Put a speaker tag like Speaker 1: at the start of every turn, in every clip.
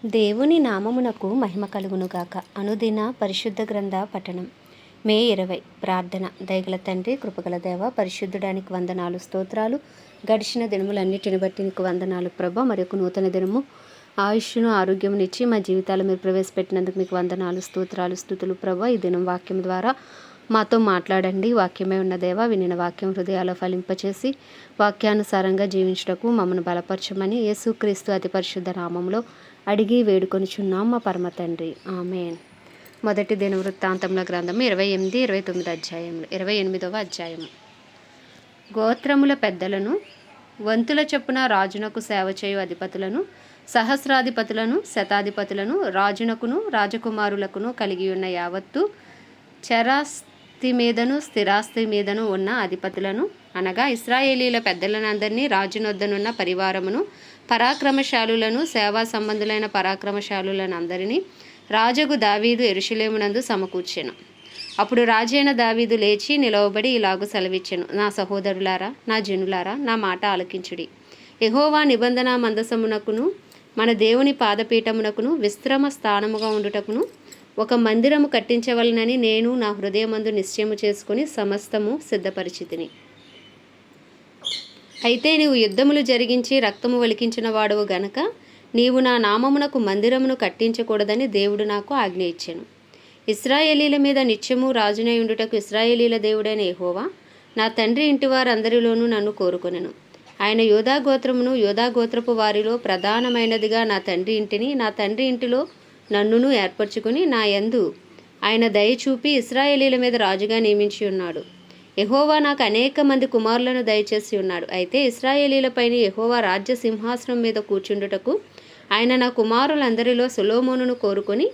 Speaker 1: దేవుని నామమునకు మహిమ కలుగునుగాక. అనుదిన పరిశుద్ధ గ్రంథ పఠనం. మే 20. ప్రార్థన. దయగల తండ్రి, కృపగల దేవ, పరిశుద్ధుడానికి వందనాలు, స్తోత్రాలు. గడిచిన దినములన్నిటిని బట్టి నీకు వందనాలు ప్రభ. మరొక నూతన దినము ఆయుష్ను ఆరోగ్యమునిచ్చి మా జీవితాలు మీరు ప్రవేశపెట్టినందుకు మీకు వందనాలు, స్తోత్రాలు, స్తుతులు ప్రభ. ఈ దినం వాక్యం ద్వారా మాతో మాట్లాడండి. వాక్యమే ఉన్న దేవ, వినిన వాక్యం హృదయాల్లో ఫలింపచేసి వాక్యానుసారంగా జీవించుటకు మమ్మల్ని బలపరచమని యేసుక్రీస్తు అతి పరిశుద్ధ నామంలో అడిగి వేడుకొనిచున్నాం మా పరమ తండ్రి. ఆమేన్. మొదటి దినవృత్తాంతముల గ్రంథము 28, 29 అధ్యాయములు. 28వ అధ్యాయము. గోత్రముల పెద్దలను, వంతుల చొప్పున రాజునకు సేవ చేయు అధిపతులను, సహస్రాధిపతులను, శతాధిపతులను, రాజునకును రాజకుమారులకును కలిగి ఉన్న యావత్తు చరాస్తి మీదను స్థిరాస్తి మీదను ఉన్న అధిపతులను, అనగా ఇశ్రాయేలీల పెద్దలనందరినీ, రాజునొద్దనున్న పరివారమును, పరాక్రమశాలులను, సేవా సంబంధులైన పరాక్రమశాలులను అందరినీ రాజగు దావీదు యెరూషలేమునందు సమకూర్చెను. అప్పుడు రాజైన దావీదు లేచి నిలవబడి ఇలాగు సెలవిచ్చెను: నా సహోదరులారా, నా జనులారా, నా మాట ఆలకించుడి. యెహోవా నిబంధన మందసమునకును మన దేవుని పాదపీఠమునకును విశ్రమ స్థానముగా ఉండుటకును ఒక మందిరము కట్టించవలనని నేను నా హృదయమందు నిశ్చయము చేసుకుని సమస్తము సిద్ధపరిచితిని. అయితే నీవు యుద్ధములు జరిగించి రక్తము వలికించిన వాడవు గనక నీవు నా నామమునకు మందిరమును కట్టించకూడదని దేవుడు నాకు ఆజ్ఞ ఇచ్చెను. ఇశ్రాయేలీల మీద నిత్యము రాజునై ఉండుటకు ఇశ్రాయేలీల దేవుడైన యెహోవా నా తండ్రి ఇంటి వారందరిలోనూ నన్ను కోరుకొనెను. ఆయన యోధా గోత్రమును, యోధా గోత్రపు వారిలో ప్రధానమైనదిగా నా తండ్రి ఇంటిని, నా తండ్రి ఇంటిలో నన్నును ఏర్పరచుకుని నా యందు ఆయన దయ చూపి ఇశ్రాయేలీల మీద రాజుగా నియమించి ఉన్నాడు. యెహోవా నాకు అనేక మంది కుమారులను దయచేసి ఉన్నాడు. అయితే ఇశ్రాయేలీలపైన యెహోవా రాజ్య సింహాసనం మీద కూర్చుండుటకు ఆయన నా కుమారులందరిలో సొలొమోనును కోరుకొని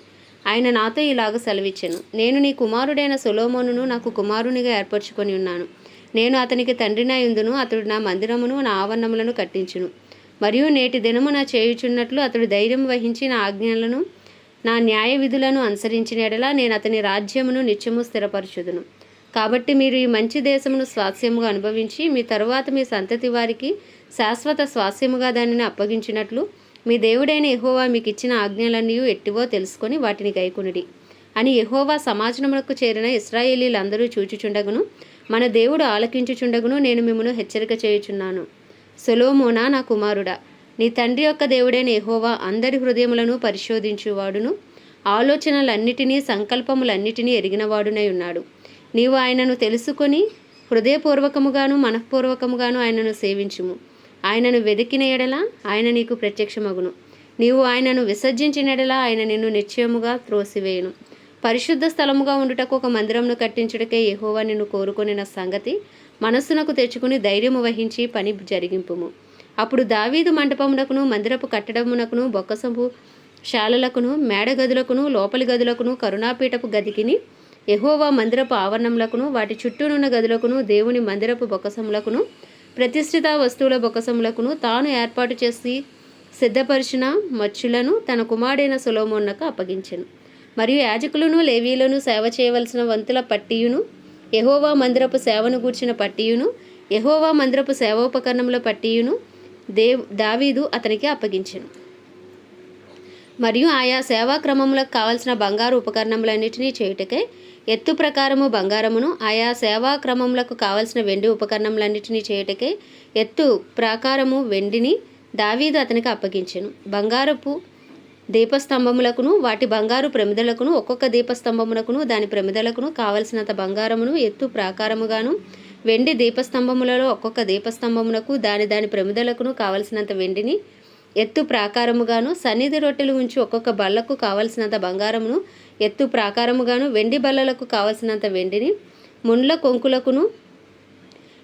Speaker 1: ఆయన నాతో ఇలాగ సెలవిచ్చెను: నేను నీ కుమారుడైన సొలొమోనును నాకు కుమారునిగా ఏర్పరచుకొని ఉన్నాను. నేను అతనికి తండ్రినై ఉందును. అతడు నా మందిరమును నా ఆవరణములను కట్టించును. మరియు నేటి దినము నా చేయుచున్నట్లు అతడు ధైర్యం వహించి నా ఆజ్ఞలను నా న్యాయ విధులను అనుసరించిన ఎడల నేను అతని రాజ్యమును నిత్యము స్థిరపరచుదును. కాబట్టి మీరు ఈ మంచి దేశమును స్వాస్యముగా అనుభవించి మీ తరువాత మీ సంతతి వారికి శాశ్వత స్వాస్యముగా దానిని అప్పగించినట్లు మీ దేవుడైన యెహోవా మీకు ఇచ్చిన ఆజ్ఞలన్నీ ఎట్టివో తెలుసుకొని వాటిని గైకొనుడి అని యెహోవా సమాజమునకు చేరిన ఇశ్రాయేలీలందరూ చూచుచుండగును మన దేవుడు ఆలకించుచుండగును నేను మిమ్మను హెచ్చరిక చేయుచున్నాను. సొలొమోనా, నా కుమారుడా, నీ తండ్రి యొక్క దేవుడైన యెహోవా అందరి హృదయములను పరిశోధించువాడును, ఆలోచనలన్నిటినీ సంకల్పములన్నిటినీ ఎరిగినవాడునై ఉన్నాడు. నీవు ఆయనను తెలుసుకొని హృదయపూర్వకముగాను మనఃపూర్వకముగాను ఆయనను సేవించుము. ఆయనను వెదికిన ఎడల ఆయన నీకు ప్రత్యక్షమగును. నీవు ఆయనను విసర్జించిన ఎడల ఆయన నిన్ను నిశ్చయముగా త్రోసివేయును. పరిశుద్ధ స్థలముగా ఉండుటకు ఒక మందిరమును కట్టించుటకే యెహోవా నిన్ను కోరుకొనిన సంగతి మనస్సునకు తెచ్చుకుని ధైర్యము వహించి పని జరిగింపుము. అప్పుడు దావీదు మంటపమునకును మందిరపు కట్టడమునకును బొక్కసపు శాలలకును మేడగదులకును లోపలి గదులకును కరుణాపీఠపు గదికిని యెహోవా మందిరపు ఆవరణములకును వాటి చుట్టూనున్న గదులకును దేవుని మందిరపు బొక్కసములకును ప్రతిష్ఠిత వస్తువుల బొక్కసములకును తాను ఏర్పాటు చేసి సిద్ధపరిచిన మచ్చులను తన కుమారుడైన సొలొమోనునకు అప్పగించెను. మరియు యాజకులను లేవీయులను సేవ చేయవలసిన వంతుల పట్టియును, యెహోవా మందిరపు సేవను గూర్చిన పట్టియును, యెహోవా మందిరపు సేవోపకరణముల పట్టియును దావీదు అతనికి అప్పగించెను. మరియు ఆయా సేవా క్రమములకు కావలసిన బంగారు ఉపకరణములన్నిటినీ చేయుటకై ఎత్తు ప్రకారము బంగారమును, ఆయా సేవా క్రమములకు కావలసిన వెండి ఉపకరణములన్నిటినీ చేయుటకై ఎత్తు ప్రాకారము వెండిని దావీదు అతనికి అప్పగించెను. బంగారపు దీపస్తంభములకును వాటి బంగారు ప్రమిదలకును ఒక్కొక్క దీపస్తంభమునకును దాని ప్రమిదలకును కావలసినంత బంగారమును ఎత్తు ప్రాకారముగాను, వెండి దీపస్తంభములలో ఒక్కొక్క దీపస్తంభమునకు దాని ప్రమిదలకును కావలసినంత వెండిని ఎత్తు ప్రాకారముగాను, సన్నిధి రొట్టెలు ఉంచి ఒక్కొక్క బల్లకు కావలసినంత బంగారమును ఎత్తు ప్రాకారముగాను, వెండి బల్లలకు కావలసినంత వెండిని, ముండ్ల కొంకులకును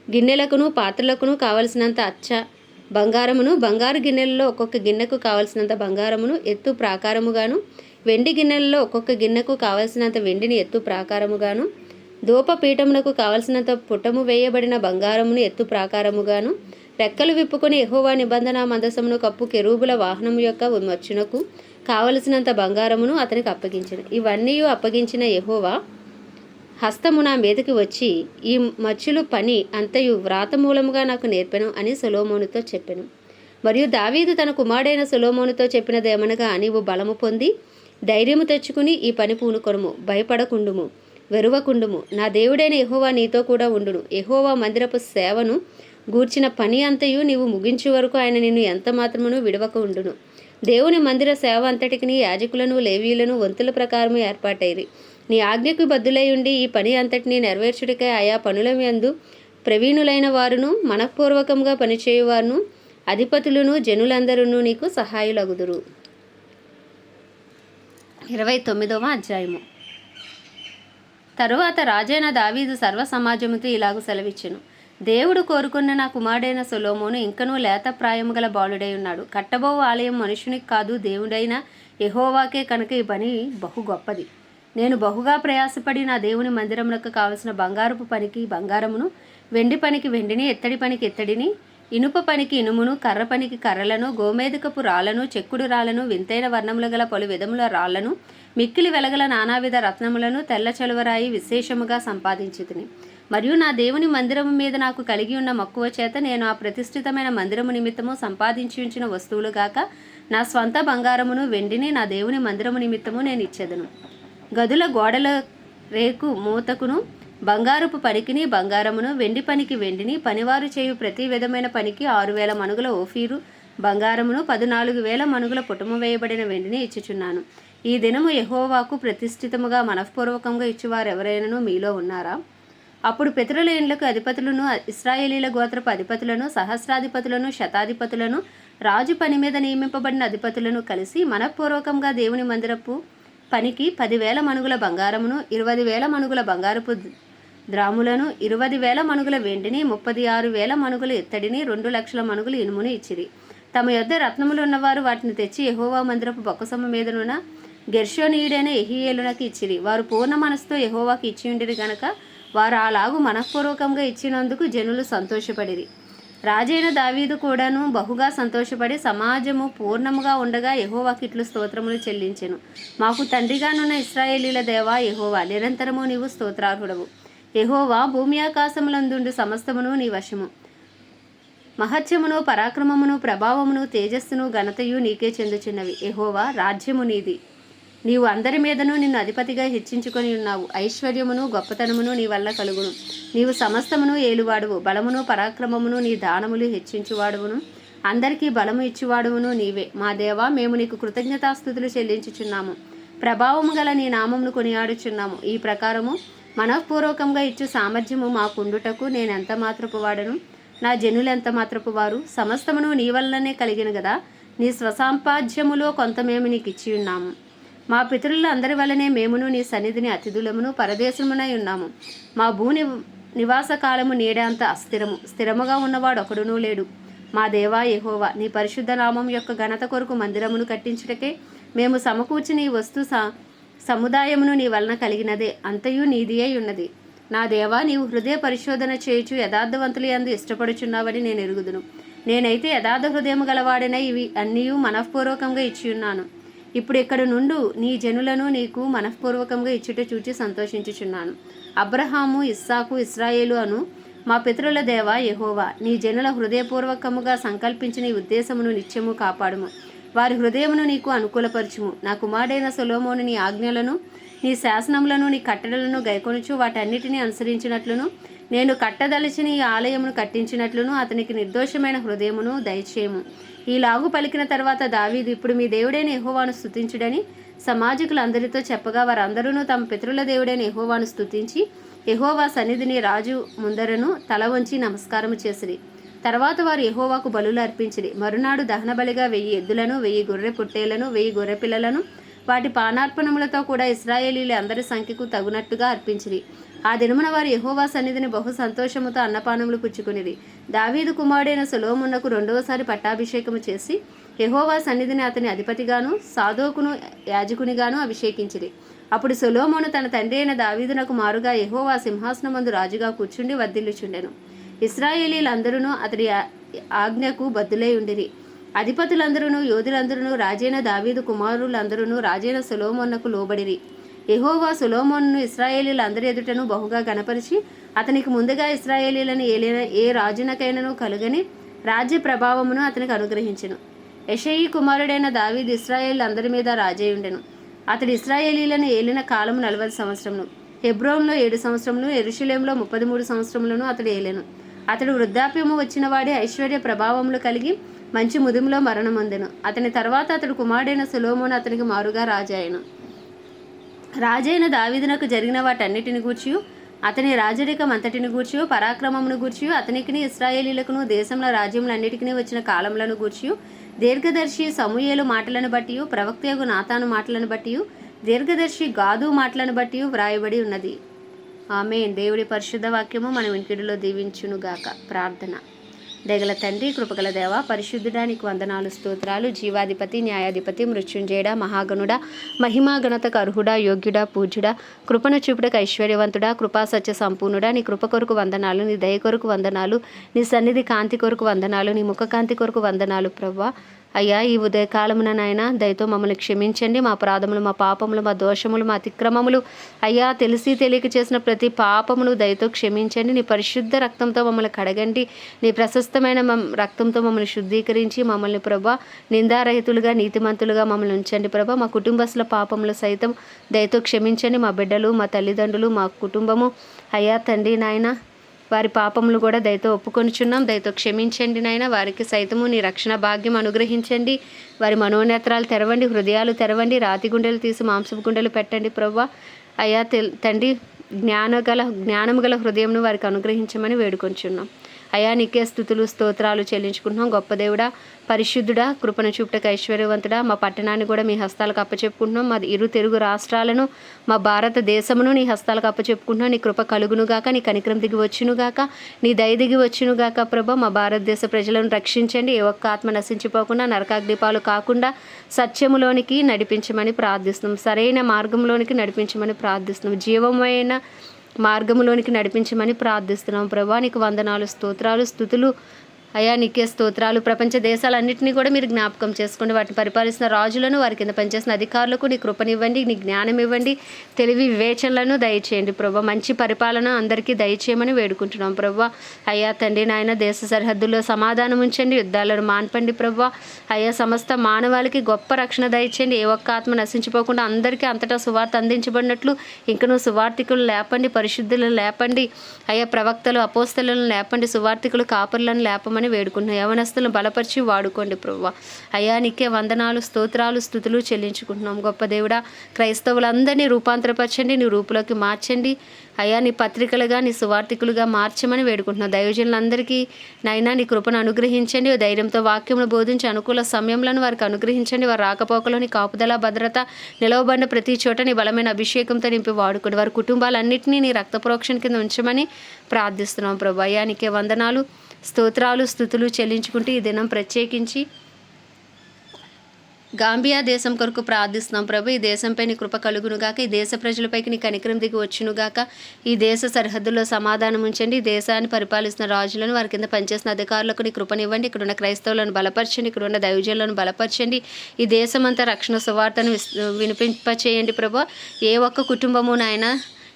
Speaker 1: గిన్నెలకును పాత్రలకును కావలసినంత అచ్చ బంగారమును, బంగారు గిన్నెలలో ఒక్కొక్క గిన్నెకు కావలసినంత బంగారమును ఎత్తు ప్రాకారముగాను, వెండి గిన్నెలలో ఒక్కొక్క గిన్నెకు కావలసినంత వెండిని ఎత్తు ప్రాకారముగాను, ధూపపీఠమునకు కావలసినంత పుటము వేయబడిన బంగారమును ఎత్తు ప్రాకారముగాను, రెక్కలు విప్పుకొని యెహోవా నిబంధన మందసమును కప్పు కెరూబుల వాహనము యొక్క మచ్చునకు కావలసినంత బంగారమును అతనికి అప్పగించెను. ఇవన్నీ అప్పగించిన యెహోవా హస్తము నా మీదకి వచ్చి ఈ మచ్చులు పని అంతయు వ్రాత మూలముగా నాకు నేర్పెను అని సొలొమోనుతో చెప్పెను. మరియు దావీదు తన కుమారుడైన సొలొమోనుతో చెప్పినదేమనగా, నీవు బలము పొంది ధైర్యము తెచ్చుకుని ఈ పని పూనుకొనుము, భయపడకుండుము, వెరువకుండుము. నా దేవుడైన యెహోవా నీతో కూడా ఉండును. యెహోవా మందిరపు సేవను గూర్చిన పని అంతయు నీవు ముగించు వరకు ఆయన నిన్ను ఎంత మాత్రమును విడవక ఉండును. దేవుని మందిర సేవ అంతటికి యాజకులను లేవీయులను వంతుల ప్రకారము ఏర్పాటైరి. నీ ఆజ్ఞకు బద్దులై ఉండి ఈ పని అంతటిని నెరవేర్చుటకై ఆయా పనుల యందు ప్రవీణులైన వారును మనఃపూర్వకంగా పనిచేయువారును అధిపతులను జనులందరూ నీకు సహాయులగుదురు. 29వ అధ్యాయము. తరువాత రాజైన దావీదు సర్వ సమాజముతో ఇలాగు సెలవిచ్చెను. దేవుడు కోరుకున్న నా కుమారుడైన సొలొమోను ఇంకనూ లేత ప్రాయము గల బాలుడై ఉన్నాడు. కట్టబో ఆలయం మనుషునికి కాదు, దేవుడైన యెహోవాకే కనుక ఈ పని బహు గొప్పది. నేను బహుగా ప్రయాసపడి నా దేవుని మందిరమునకు కావలసిన బంగారపు పనికి బంగారమును, వెండి పనికి వెండిని, ఎత్తడి పనికి ఎత్తడిని, ఇనుప పనికి ఇనుమును, కర్ర పనికి కర్రలను, గోమేధికపు రాళ్లను, చెక్కుడు రాళ్లను, వింతైన వర్ణములు గల పలు విధముల రాళ్లను, మిక్కిలి వెలగల నానావిధ రత్నములను, తెల్ల చలువరాయి విశేషముగా సంపాదించితిని. మరియు నా దేవుని మందిరము మీద నాకు కలిగి ఉన్న మక్కువ చేత నేను ఆ ప్రతిష్ఠితమైన మందిరము నిమిత్తము సంపాదించి ఉంచిన వస్తువులు గాక నా స్వంత బంగారమును వెండిని నా దేవుని మందిరము నిమిత్తము నేను ఇచ్చేదను. గదుల గోడల రేకు మూతకును బంగారపు పనికిని బంగారమును, వెండి పనికి వెండిని, పనివారు చేయు ప్రతి విధమైన పనికి 6,000 మణుగుల ఓఫీరు బంగారమును, 14,000 మణుగుల పుటము వేయబడిన వెండిని ఇచ్చుచున్నాను. ఈ దినము యెహోవాకు ప్రతిష్ఠితముగా మనఃపూర్వకంగా ఇచ్చువారు ఎవరైనాను మీలో ఉన్నారా? అప్పుడు పితరుల ఇండ్లకు అధిపతులను, ఇశ్రాయేలీల గోత్రపు అధిపతులను, సహస్రాధిపతులను, శతాధిపతులను, రాజు పని మీద నియమింపబడిన అధిపతులను కలిసి మనఃపూర్వకంగా దేవుని మందిరపు పనికి 10,000 మణుగుల బంగారమును, 20,000 మణుగుల బంగారపు ద్రాములను, 20,000 మణుగుల వెండిని, 36,000 మణుగుల ఎత్తడిని, 2,00,000 మణుగుల ఇనుమును ఇచ్చిరి. తమ యొద్ద రత్నములు ఉన్నవారు వాటిని తెచ్చి యెహోవా మందిరపు బొక్కసొమ్ము మీదనున్న గెర్షోనీయుడైన యెహీయేలునకు ఇచ్చిరి. వారు పూర్ణ మనసుతో యెహోవాకి ఇచ్చియుండిరి గనక వారు అలాగు మనఃపూర్వకంగా ఇచ్చినందుకు జనులు సంతోషపడిరి. రాజైన దావీదు కూడాను బహుగా సంతోషపడి సమాజము పూర్ణముగా ఉండగా యెహోవాకి ఇట్లు స్తోత్రములు చెల్లించెను. మాకు తండ్రిగానున్న ఇశ్రాయేలీల దేవా యెహోవా, నిరంతరము నీవు స్తోత్రార్హుడవు. యెహోవా, భూమి ఆకాశములందుండు సమస్తమును నీ వశము. మహత్యమును, పరాక్రమమును, ప్రభావమును, తేజస్సును, ఘనతయు నీకే చెందుచున్నవి. యెహోవా, రాజ్యము నీది. నీవు అందరి మీదను నిన్ను అధిపతిగా హెచ్చించుకొని ఉన్నావు. ఐశ్వర్యమును గొప్పతనమును నీ వల్ల కలుగును. నీవు సమస్తమును ఏలువాడువు. బలమును పరాక్రమమును నీ దానములు హెచ్చించువాడువును. అందరికీ బలము ఇచ్చువాడువును నీవే. మా దేవా, మేము నీకు కృతజ్ఞతాస్తుతులు చెల్లించుచున్నాము. ప్రభావము గల నీ నామమును కొనియాడుచున్నాము. ఈ ప్రకారము మనఃపూర్వకంగా ఇచ్చు సామర్థ్యము మాకుండుటకు నేనెంత మాత్రపు వాడను, నా జనులెంత మాత్రపు వారు? సమస్తమును నీ వల్లనే కలిగిన గదా. నీ స్వసంపాద్యములో కొంత మేము నీకు ఇచ్చి ఉన్నాము. మా పితరుల అందరి వల్లనే మేమును నీ సన్నిధిని అతిథులమును పరదేశమునై ఉన్నాము. మా భూని నివాస కాలము నీడంత అస్థిరము, స్థిరముగా ఉన్నవాడు ఒకడునూ లేడు. మా దేవా యెహోవా, నీ పరిశుద్ధ నామం యొక్క ఘనత కొరకు మందిరమును కట్టించుటకే మేము సమకూర్చిన ఈ వస్తు సముదాయమును నీ వలన కలిగినదే, అంతయు నీదియే ఉన్నది. నా దేవా, నీవు హృదయ పరిశోధన చేయుచు యథార్థవంతుల యందు ఇష్టపడుచున్నావని నేను ఎరుగుదును. నేనైతే యథార్థ హృదయము గలవాడనై ఇవి అన్నీయు మనఃపూర్వకంగా ఇచ్చి ఉన్నాను. ఇప్పుడు ఇక్కడ నుండు నీ జనులను నీకు మనఃపూర్వకంగా ఇచ్చుట చూచి సంతోషించుచున్నాను. అబ్రహాము, ఇస్సాకు, ఇశ్రాయేలు అను మా పితరుల దేవా యెహోవా, నీ జనుల హృదయపూర్వకముగా సంకల్పించిన ఈ ఉద్దేశమును నిత్యము కాపాడుము. వారి హృదయమును నీకు అనుకూలపరచుము. నా కుమారుడైన సొలొమోను నీ ఆజ్ఞలను, నీ శాసనములను, నీ కట్టడలను గైకొనుచు వాటన్నిటినీ అనుసరించినట్లును, నేను కట్టదలిచిన ఈ ఆలయమును కట్టించినట్లును అతనికి నిర్దోషమైన హృదయమును దయచేయము. ఈలాగు పలికిన తర్వాత దావీదు, ఇప్పుడు మీ దేవుడైన యెహోవాను స్తుతించుడని సమాజకులందరితో చెప్పగా వారందరూ తమ పితరుల దేవుడైన యెహోవాను స్తుతించి యెహోవా సన్నిధిని రాజు ముందరను తల వంచి నమస్కారము చేసిరి. తర్వాత వారు యెహోవాకు బలులు అర్పించిరి. మరునాడు దహనబలిగా 1000 ఎద్దులను, 1000 గొర్రె పొట్టేలను, 1000 గొర్రె పిల్లలను వాటి పానార్పణములతో కూడా ఇశ్రాయేలీల అందరి సంఖ్యకు తగునట్టుగా అర్పించిరి. ఆ దినమున వారు యెహోవా సన్నిధిని బహు సంతోషముతో అన్నపానములు పుచ్చుకునిరి. దావీదు కుమారుడైన సొలొమోనుకు 2వసారి పట్టాభిషేకము చేసి యెహోవా సన్నిధిని అతని అధిపతిగాను సాదోకును యాజకునిగాను అభిషేకించిరి. అప్పుడు సొలొమోను తన తండ్రి అయిన దావీదునకు మారుగా యెహోవా సింహాసనమందు రాజుగా కూర్చుండి వర్ధిల్లుచుండెను. ఇశ్రాయేలీలందరూ అతడి ఆజ్ఞకు బద్దులై ఉండిరి. అధిపతులందరూ, యోధులందరూ, రాజైన దావీదు కుమారులందరూ రాజైన సొలొమోనుకు లోబడిరి. యెహోవా సొలొమోనును ఇశ్రాయేలీలందరి ఎదుటను బహుగా గణపరిచి అతనికి ముందుగా ఇశ్రాయేలీలను ఏలిన ఏ రాజునకైనను కలుగని రాజ్య ప్రభావమును అతనికి అనుగ్రహించెను. యెషయి కుమారుడైన దావీదు ఇశ్రాయేలు అందరి మీద రాజై ఉండెను. అతడు ఇశ్రాయేలీలను ఏలిన కాలము 40 సంవత్సరములు. హెబ్రోన్లో 7 సంవత్సరములు, యెరూషలేములో 33 సంవత్సరములను అతడు ఏలెను. అతడు వృద్ధాప్యము వచ్చిన వాడే ఐశ్వర్య ప్రభావములు కలిగి మంచి ముదిములో మరణమొందెను. అతని తర్వాత అతడు కుమారుడైన సొలొమోను అతనికి మారుగా రాజాయెను. రాజైన దావీదునకు జరిగిన వాటన్నిటిని గూర్చియు అతని రాజరికం అంతటిని గూర్చియు పరాక్రమమును గూర్చియు అతనికిని ఇశ్రాయేలీలకును దేశంలో రాజ్యములన్నిటికీ వచ్చిన కాలములను గూర్చియు దీర్ఘదర్శి సమూయేలు మాటలను బట్టియు ప్రవక్తయగు నాతాను మాటలను బట్టియు దీర్ఘదర్శి గాదు మాటలను బట్టియు వ్రాయబడి ఉన్నది. ఆమేన్. దేవుడి పరిశుద్ధ వాక్యము మన వినికిడిలో దీవించునుగాక. ప్రార్థన. దయగల తండ్రి, కృపగల దేవ, పరిశుద్ధుడా, నీకు వందనాలు, స్తోత్రాలు. జీవాధిపతి, న్యాయాధిపతి, మృత్యుంజయుడా, మహాగణుడా, మహిమా ఘనతకు అర్హుడా, యోగ్యుడా, పూజ్యుడా, కృపను చూపుటకు ఐశ్వర్యవంతుడా, కృపా సత్య సంపూర్ణుడా, నీ కృప కొరకు వందనాలు, నీ దయ కొరకు వందనాలు, నీ సన్నిధి కాంతి కొరకు వందనాలు, నీ ముఖ కాంతి కొరకు వందనాలు ప్రభువా. అయ్యా, ఈ ఉదయకాలమున నాయన దయతో మమ్మల్ని క్షమించండి. మా అపరాధములు, మా పాపములు, మా దోషములు, మా అతిక్రమములు, అయ్యా తెలిసి తెలియక చేసిన ప్రతి పాపమును దయతో క్షమించండి. నీ పరిశుద్ధ రక్తంతో మమ్మల్ని కడగండి. నీ ప్రశస్తమైన రక్తంతో మమ్మల్ని శుద్ధీకరించి మమ్మల్ని ప్రభా నిందారహితులుగా, నీతిమంతులుగా మమ్మల్ని ఉంచండి ప్రభా. మా కుటుంబస్తుల పాపములు సైతం దయతో క్షమించండి. మా బిడ్డలు, మా తల్లిదండ్రులు, మా కుటుంబము, అయ్యా తండ్రి నాయన వారి పాపములు కూడా దయతో ఒప్పుకొనిచున్నాం. దయతో క్షమించండి నాయన. వారికి సైతము నీ రక్షణ భాగ్యం అనుగ్రహించండి. వారి మనోనేత్రాలు తెరవండి, హృదయాలు తెరవండి, రాతి గుండెలు తీసి మాంసపు గుండెలు పెట్టండి ప్రభా. అయ్యా తండ్రి, జ్ఞానము గల హృదయంను వారికి అనుగ్రహించమని వేడుకొంచున్నాం. అయా నీకే స్తుతులు, స్తోత్రాలు చెల్లించుకుంటున్నాం. గొప్ప దేవుడా, పరిశుద్ధుడా, కృపను చూపుటకు ఐశ్వర్యవంతుడా, మా పట్టణాన్ని కూడా మీ హస్తాలకు అప్పచెప్పుకుంటున్నాం. మా తెలుగు రాష్ట్రాలను, మా భారతదేశమును నీ హస్తాలకు అప్పచెప్పుకుంటున్నాం. నీ కృప కలుగునుగాక, నీ కనికరం దిగి వచ్చునుగాక, నీ దయ దిగి వచ్చునుగాక ప్రభా. మా భారతదేశ ప్రజలను రక్షించండి. ఏ ఒక్క ఆత్మ నశించిపోకుండా, నరకాగ్నిపాలు కాకుండా సత్యములోనికి నడిపించమని ప్రార్థిస్తున్నాం. సరైన మార్గంలోనికి నడిపించమని ప్రార్థిస్తున్నాం. జీవమైన మార్గంలోనికి నడిపించమని ప్రార్థిస్తున్నాం ప్రభా. నీకు వందనాలు, స్తోత్రాలు, స్తుతులు. అయా నీకే స్తోత్రాలు. ప్రపంచ దేశాలన్నింటినీ కూడా మీరు జ్ఞాపకం చేసుకోండి. వాటిని పరిపాలిస్తున్న రాజులను, వారి కింద పనిచేసిన అధికారులకు నీ కృపనివ్వండి, నీ జ్ఞానం ఇవ్వండి, తెలివి వివేచనలను దయచేయండి ప్రభా. మంచి పరిపాలన అందరికీ దయచేయమని వేడుకుంటున్నాం ప్రభా. అయ్యా తండ్రి నాయన, దేశ సరిహద్దుల్లో సమాధానం ఉంచండి, యుద్ధాలను మాన్పండి ప్రభా. అయ్యా సమస్త మానవాళికి గొప్ప రక్షణ దయచేయండి. ఏ ఒక్క ఆత్మ నశించిపోకుండా అందరికీ అంతటా సువార్త అందించబడినట్లు ఇంకనూ సువార్థికులు లేపండి, పరిశుద్ధులను లేపండి, అయ్యా ప్రవక్తలు, అపోస్తలను లేపండి, సువార్థికులు, కాపరులను లేపమని వేడుకుంటున్నాం. యవనస్తులను బలపరిచి వాడుకోండి ప్రభువా. అయ్యా నీకే వందనాలు, స్తోత్రాలు, స్తుతులు చెల్లించుకుంటున్నాం. గొప్ప దేవుడా, క్రైస్తవులందరినీ రూపాంతరపరచండి, నీ రూపులోకి మార్చండి. అయ్యా నీ పత్రికలుగా, నీ సువార్థికులుగా మార్చమని వేడుకుంటున్నాం. దైవజనులందరికీ నైనా నీ కృపను అనుగ్రహించండి. ధైర్యంతో వాక్యమును బోధించి అనుకూల సమయంలో వారికి అనుగ్రహించండి. వారి రాకపోకలో నీ కాపుదల, భద్రత, నిలవబడిన ప్రతి చోట నీ బలమైన అభిషేకంతో నింపి వాడుకోండి. వారి కుటుంబాలన్నింటినీ నీ రక్త ప్రోక్షణ కింద ఉంచమని ప్రార్థిస్తున్నాం ప్రభు. అయ్యా నీకే వందనాలు, స్తోత్రాలు, స్తుతులు చెల్లించుకుంటూ ఈ దినం ప్రత్యేకించి గాంబియా దేశం కొరకు ప్రార్థిస్తున్నాం ప్రభు. ఈ దేశంపై నీ కృప కలుగునుగాక, ఈ దేశ ప్రజలపైకి నీ కనికరం దిగి వచ్చునుగాక, ఈ దేశ సరిహద్దుల్లో సమాధానం ఉంచండి. ఈ దేశాన్ని పరిపాలిస్తున్న రాజులను, వారి కింద పనిచేసిన అధికారులకు నీ కృపనివ్వండి. ఇక్కడ ఉన్న క్రైస్తవులను బలపరచండి, ఇక్కడ ఉన్న దైవజనులను బలపరచండి. ఈ దేశమంతా రక్షణ సువార్తను వినిపింపచేయండి ప్రభు. ఏ ఒక్క కుటుంబము నాయన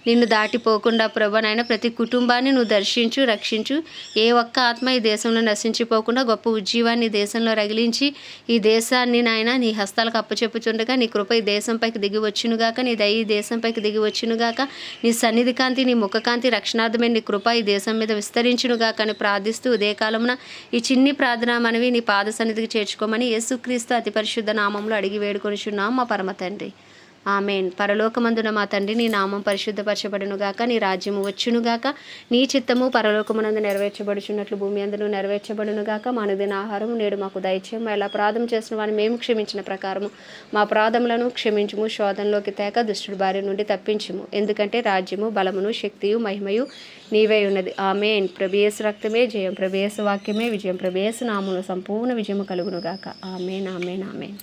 Speaker 1: నిన్ను దాటిపోకుండా ప్రభా నాయన ప్రతి కుటుంబాన్ని నువ్వు దర్శించు, రక్షించు. ఏ ఒక్క ఆత్మ ఈ దేశంలో నశించిపోకుండా గొప్ప ఉజ్జీవాన్ని దేశంలో రగిలించి ఈ దేశాన్ని నాయన నీ హస్తాలకు అప్పచెప్పుచుండగా నీ కృప ఈ దేశంపైకి దిగి వచ్చునుగాక, నీ దయ ఈ దేశంపైకి దిగి వచ్చునుగాక, నీ సన్నిధి కాంతి, నీ ముఖకాంతి, రక్షణార్థమైన నీ కృప ఈ దేశం మీద విస్తరించునుగాక అని ప్రార్థిస్తూ ఉదయకాలమున ఈ చిన్ని ప్రార్థన మనవి నీ పాద సన్నిధికి చేర్చుకోమని యేసుక్రీస్తు అతి పరిశుద్ధ నామంలో అడిగి వేడుకొనిచున్నాం మా పరమ తండ్రి. ఆమెన్. పరలోకమందున మా తండ్రి, నీ నామం పరిశుద్ధపరచబడునుగాక, నీ రాజ్యము వచ్చునుగాక, నీ చిత్తము పరలోకమునందు నెరవేర్చబడుచున్నట్లు భూమి అందును నెరవేర్చబడునుగాక. మా అనుదిన ఆహారం నేడు మాకు దయచేయము. ఎలా అపరాధం చేసిన వారిని మేము క్షమించిన ప్రకారము మా అపరాధములను క్షమించుము. శోధనలోకి తేక దుష్టుడి బారి నుండి తప్పించుము. ఎందుకంటే రాజ్యము, బలమును, శక్తియు, మహిమయు నీవే ఉన్నది. ఆమెన్. ప్రభుయేసు రక్తమే జయం, ప్రభుయేసు వాక్యమే విజయం, ప్రభుయేసు నామములో సంపూర్ణ విజయము కలుగునుగాక. Amen, amen, amen.